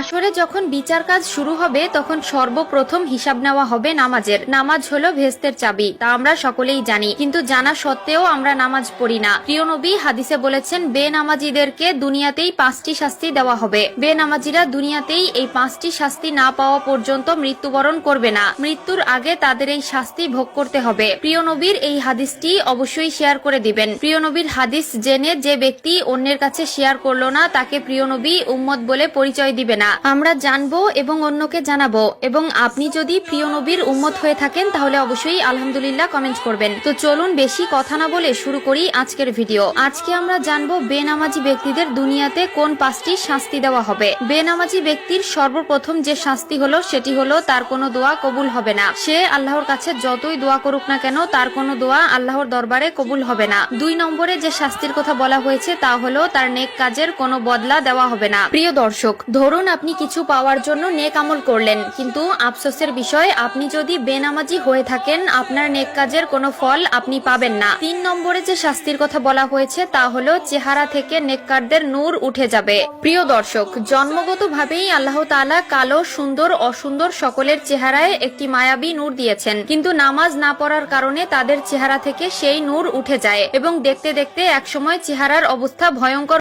হাসরে যখন বিচার কাজ শুরু হবে তখন সর্বপ্রথম হিসাব নেওয়া হবে নামাজের। নামাজ হলো ভেস্তের চাবি, তা আমরা সকলেই জানি, কিন্তু জানা সত্ত্বেও আমরা নামাজ পড়ি না। প্রিয় নবী হাদিসে বলেছেন, বেনামাজিদেরকে দুনিয়াতেই 5টি শাস্তি দেওয়া হবে। বেনামাজিরা দুনিয়াতেই এই 5টি শাস্তি না পাওয়া পর্যন্ত মৃত্যুবরণ করবে না। মৃত্যুর আগে তাদের এই শাস্তি ভোগ করতে হবে। প্রিয় নবীর এই হাদিসটি অবশ্যই শেয়ার করে দিবেন। প্রিয় নবীর হাদিস জেনে যে ব্যক্তি অন্যের কাছে শেয়ার করলো না, তাকে প্রিয় নবী উম্মত বলে পরিচয় দিবে না। আমরা জানবো এবং অন্যকে জানাবো। এবং আপনি যদি প্রিয় নবীর উম্মত হয়ে থাকেন তাহলে অবশ্যই আলহামদুলিল্লাহ কমেন্ট করবেন। তো চলুন বেশি কথা না বলে শুরু করি আজকের ভিডিও। আজকে আমরা জানবো বেনামাজি ব্যক্তিদের দুনিয়াতে কোন 5টি শাস্তি দেওয়া হবে। বেনামাজি ব্যক্তির সর্বপ্রথম যে শাস্তি হলো সেটি হলো তার কোনো দোয়া কবুল হবে না। সে আল্লাহর কাছে যতই দোয়া করুক না কেন তার কোনো দোয়া আল্লাহর দরবারে কবুল হবে না। 2 নম্বরে যে শাস্তির কথা বলা হয়েছে তা হলো তার নেক কাজের কোনো বদলা দেওয়া হবে না। প্রিয় দর্শক, ধরুন আপনি কিছু পাওয়ার জন্য নেক আমল করলেন, কিন্তু আফসোসের বিষয় আপনি যদি বেনামাজি হয়ে থাকেন আপনার নেক কাজের কোনো ফল আপনি পাবেন না। 3 নম্বরে যে শাস্তির কথা বলা হয়েছে তা হলো চেহারা থেকে নেককারদের নূর উঠে যাবে। প্রিয় দর্শক, জন্মগতভাবেই আল্লাহ তাআলা কালো, সুন্দর, অসুন্দর সকলের চেহারায় একটি মায়াবী নূর দিয়েছেন, কিন্তু নামাজ না পড়ার কারণে তাদের চেহারা থেকে সেই নূর উঠে যায় এবং দেখতে দেখতে একসময় চেহারার অবস্থা ভয়ঙ্কর